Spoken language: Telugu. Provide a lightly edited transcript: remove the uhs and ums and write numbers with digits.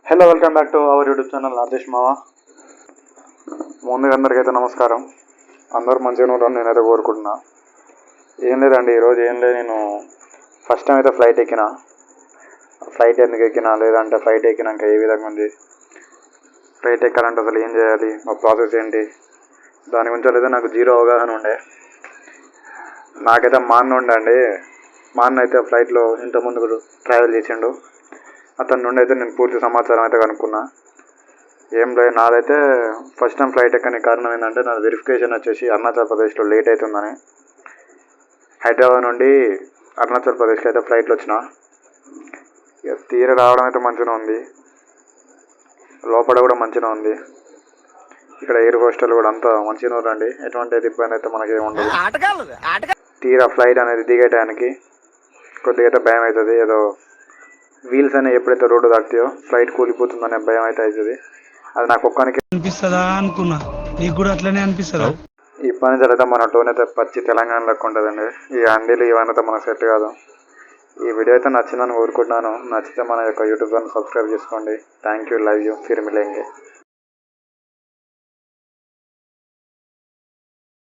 Hello, welcome back to our YouTube channel Rajesh మావా. ముందుగా అందరికైతే నమస్కారం. అందరూ మంచిగా ఉంటారని నేనైతే కోరుకుంటున్నా. ఏం లేదండి, ఈరోజు ఏం లేదు. నేను ఫస్ట్ టైం అయితే ఫ్లైట్ ఎక్కిన. ఫ్లైట్ ఎందుకు ఎక్కినా, లేదంటే ఫ్లైట్ ఎక్కినాక ఏ విధంగా ఉంది, ఫ్లైట్ ఎక్కాలంటే అసలు ఏం చేయాలి, ఆ ప్రాసెస్ ఏంటి, దాని గురించి అయితే నాకు జీరో అవగాహన ఉండే. నాకైతే మా అన్న ఉండే అండి. మా అన్న అయితే ఫ్లైట్లో ఇంతకుముందు ట్రావెల్ చేసిండు. అతని నుండి అయితే నేను పూర్తి సమాచారం అయితే కనుక్కున్నా. ఏం లేదు, నాదైతే ఫస్ట్ టైం ఫ్లైట్ ఎక్కని కారణం ఏంటంటే, నాది వెరిఫికేషన్ వచ్చేసి అరుణాచల్ ప్రదేశ్లో లేట్ అవుతుందని. హైదరాబాద్ నుండి అరుణాచల్ ప్రదేశ్కి అయితే ఫ్లైట్లో వచ్చిన. తీర రావడం అయితే మంచిగా ఉంది, లోపల కూడా మంచిగా ఉంది. ఇక్కడ ఎయిర్ హోస్టల్ కూడా అంతా మంచిగా ఉందండి. ఎటువంటి ఇబ్బంది అయితే మనకి ఏమి ఉండదు. తీరా ఫ్లైట్ అనేది దిగే టైంకి కొద్దిగా అయితే భయం అవుతుంది. ఏదో వీల్స్ అనేవి ఎప్పుడైతే రోడ్డు తాకుతాయో ఫ్లైట్ కూలిపోతుందనే భయం అయితే అవుతుంది. అది నాకు ఒక్కనికి అనిపిస్తుందా అనుకున్నా, నీకు కూడా అట్లనే అనిపిస్తుందా? ఈ పని జరిగితే మన టోన్ అయితే పచ్చి తెలంగాణ లెక్క ఉంటుందండి. ఈ అండీలు ఇవన్నీ అయితే మనకు సెట్ కాదు. ఈ వీడియో అయితే నచ్చిందని కోరుకుంటున్నాను. నచ్చితే మన యొక్క యూట్యూబ్ ఛానల్ సబ్స్క్రైబ్ చేసుకోండి. థ్యాంక్ యూ, లవ్ యూ, ఫిర్ మిలేంగే.